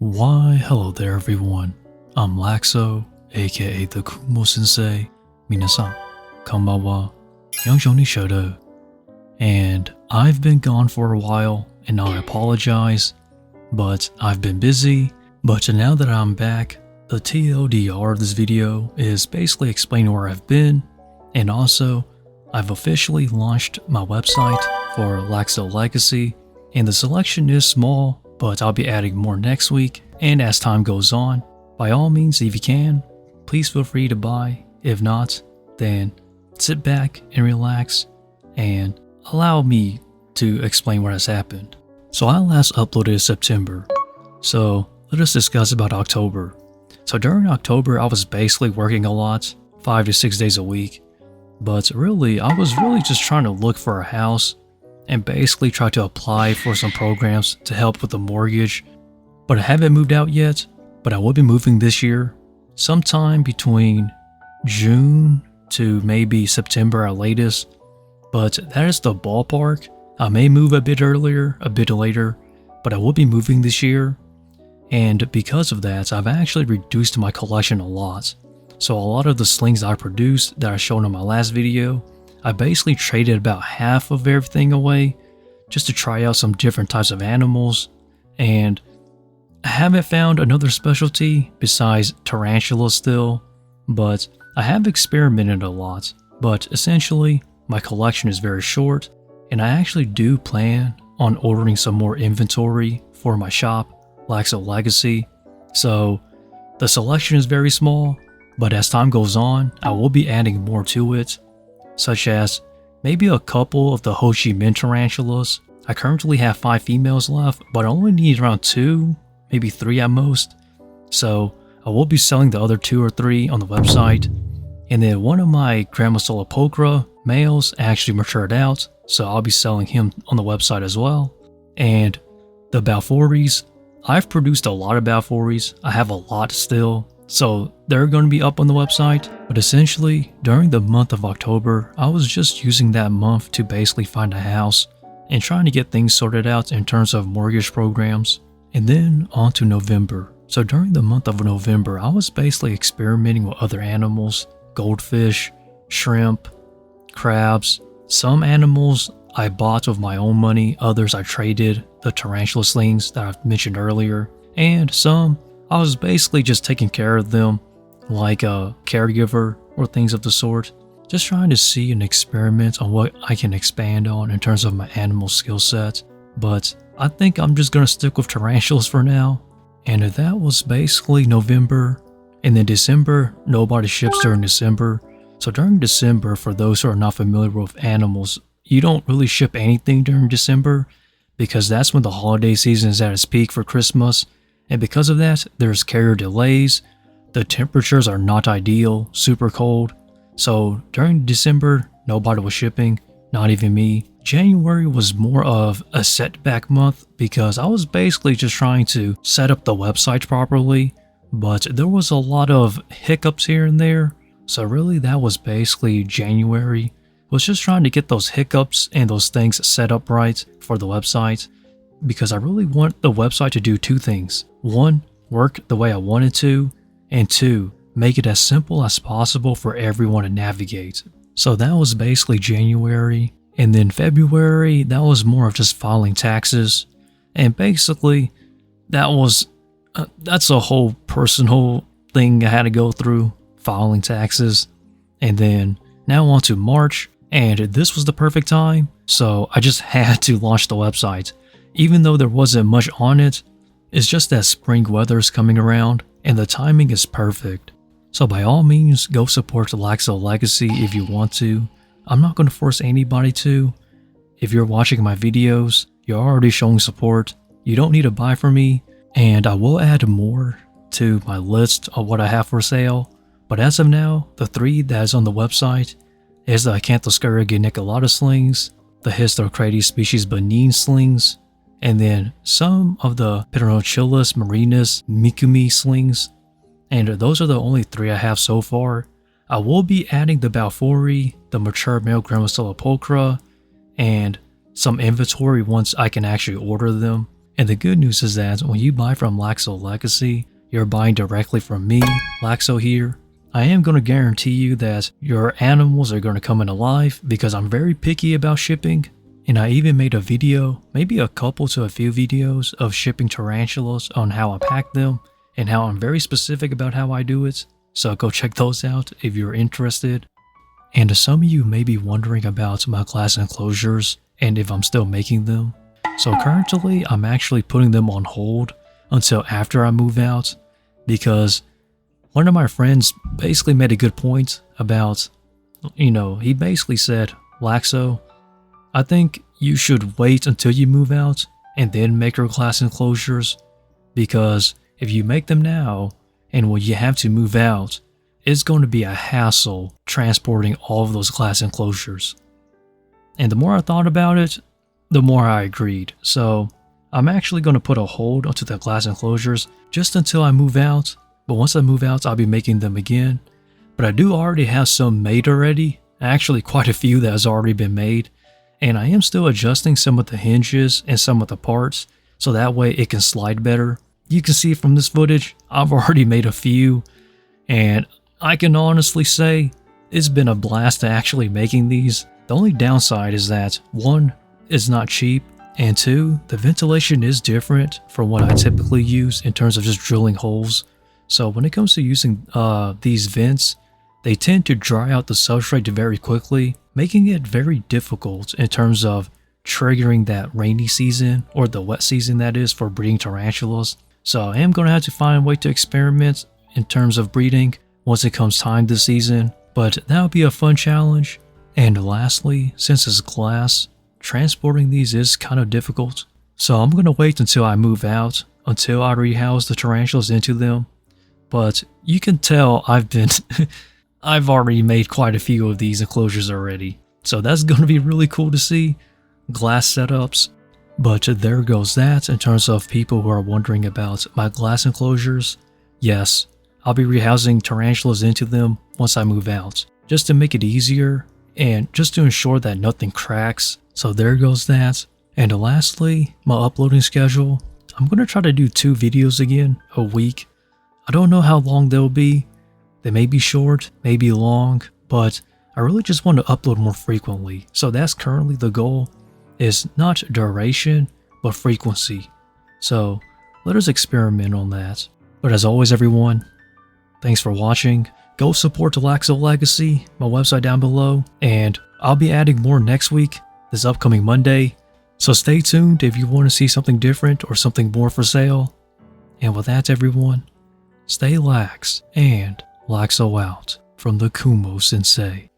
Why, hello there everyone. I'm Laxow, aka the Kumo Sensei. Minasan, konbanwa, Youngshoni Shodo. And I've been gone for a while, and I apologize, but I've been busy. But now that I'm back, the TLDR of this video is basically explaining where I've been, and also, I've officially launched my website for Laxow Legacy, and the selection is small, but I'll be adding more next week, and as time goes on, by all means, if you can, please feel free to buy. If not, then sit back and relax, and allow me to explain what has happened. So I last uploaded in September, so let us discuss about October. So during October, I was basically working a lot, 5 to 6 days a week, but really, I was really just trying to look for a house and basically try to apply for some programs to help with the mortgage. But I haven't moved out yet, but I will be moving this year, sometime between June to maybe September at latest. But that is the ballpark. I may move a bit earlier, a bit later, but I will be moving this year. And because of that, I've actually reduced my collection a lot. So a lot of the slings I produced that I showed in my last video, I basically traded about half of everything away just to try out some different types of animals, and I haven't found another specialty besides tarantula still, but I have experimented a lot. But essentially, my collection is very short, and I actually do plan on ordering some more inventory for my shop, Laxow Legacy. So the selection is very small, but as time goes on, I will be adding more to it, such as maybe a couple of the Ho Chi Minh tarantulas. I currently have 5 females left, but I only need around 2, maybe 3 at most. So I will be selling the other 2 or 3 on the website. And then one of my SayonaraPokémon males actually matured out, so I'll be selling him on the website as well. And the Balfours, I've produced a lot of Balfours. I have a lot still, so they're going to be up on the website. But essentially, during the month of October, I was just using that month to basically find a house and trying to get things sorted out in terms of mortgage programs. And then on to November. So during the month of November, I was basically experimenting with other animals, goldfish, shrimp, crabs. Some animals I bought with my own money, others I traded, the tarantula slings that I've mentioned earlier, and some I was basically just taking care of them like a caregiver or things of the sort, just trying to see and experiment on what I can expand on in terms of my animal skill set. But I think I'm just going to stick with tarantulas for now. And that was basically November. And then December, nobody ships during December. So during December, for those who are not familiar with animals, you don't really ship anything during December because that's when the holiday season is at its peak for Christmas. And because of that, there's carrier delays. The temperatures are not ideal, super cold. So during December, nobody was shipping, not even me. January was more of a setback month because I was basically just trying to set up the website properly, but there was a lot of hiccups here and there. So really that was basically January. Was just trying to get those hiccups and those things set up right for the website, because I really want the website to do 2 things. 1, work the way I wanted to, and 2, make it as simple as possible for everyone to navigate. So that was basically January. And then February, that was more of just filing taxes. And basically, that's a whole personal thing I had to go through, filing taxes. And then now on to March, and this was the perfect time, so I just had to launch the website. Even though there wasn't much on it, it's just that spring weather is coming around, and the timing is perfect. So by all means, go support the Laxow Legacy if you want to. I'm not going to force anybody to. If you're watching my videos, you're already showing support. You don't need to buy from me, and I will add more to my list of what I have for sale. But as of now, the 3 that is on the website is the Acanthoscurria geniculata slings, the Histocrates species Benin slings, and then some of the Pterinochilus murinus mikumi slings. And those are the only 3 I have so far. I will be adding the Balfouri, the mature male SayonaraPokémon, and some inventory once I can actually order them. And the good news is that when you buy from Laxow Legacy, you're buying directly from me, Laxow here. I am going to guarantee you that your animals are going to come in alive because I'm very picky about shipping. And I even made a video, maybe a couple to a few videos of shipping tarantulas on how I pack them and how I'm very specific about how I do it. So go check those out if you're interested. And some of you may be wondering about my glass enclosures and if I'm still making them. So currently I'm actually putting them on hold until after I move out because one of my friends basically made a good point about, he basically said, Laxow, I think you should wait until you move out and then make your glass enclosures because if you make them now and when you have to move out, it's going to be a hassle transporting all of those glass enclosures. And the more I thought about it, the more I agreed. So I'm actually going to put a hold onto the glass enclosures just until I move out. But once I move out, I'll be making them again. But I do already have some made already. Actually, quite a few that has already been made. And I am still adjusting some of the hinges and some of the parts so that way it can slide better. You can see from this footage, I've already made a few. And I can honestly say it's been a blast to actually making these. The only downside is that 1, it's not cheap, and 2, the ventilation is different from what I typically use in terms of just drilling holes. So when it comes to using these vents, they tend to dry out the substrate very quickly, making it very difficult in terms of triggering that rainy season or the wet season that is for breeding tarantulas. So I am going to have to find a way to experiment in terms of breeding once it comes time this season, but that would be a fun challenge. And lastly, since it's glass, transporting these is kind of difficult. So I'm going to wait until I move out, until I rehouse the tarantulas into them. But you can tell I've already made quite a few of these enclosures already. So that's going to be really cool to see, glass setups. But there goes that in terms of people who are wondering about my glass enclosures. Yes, I'll be rehousing tarantulas into them once I move out, just to make it easier and just to ensure that nothing cracks. So there goes that. And lastly, my uploading schedule. I'm going to try to do 2 videos again a week. I don't know how long they'll be. They may be short, may be long, but I really just want to upload more frequently. So that's currently the goal, is not duration, but frequency. So let us experiment on that. But as always everyone, thanks for watching. Go support the Laxow Legacy, my website down below, and I'll be adding more next week, this upcoming Monday. So stay tuned if you want to see something different or something more for sale. And with that everyone, stay lax and Laxow out from the Kumo Sensei.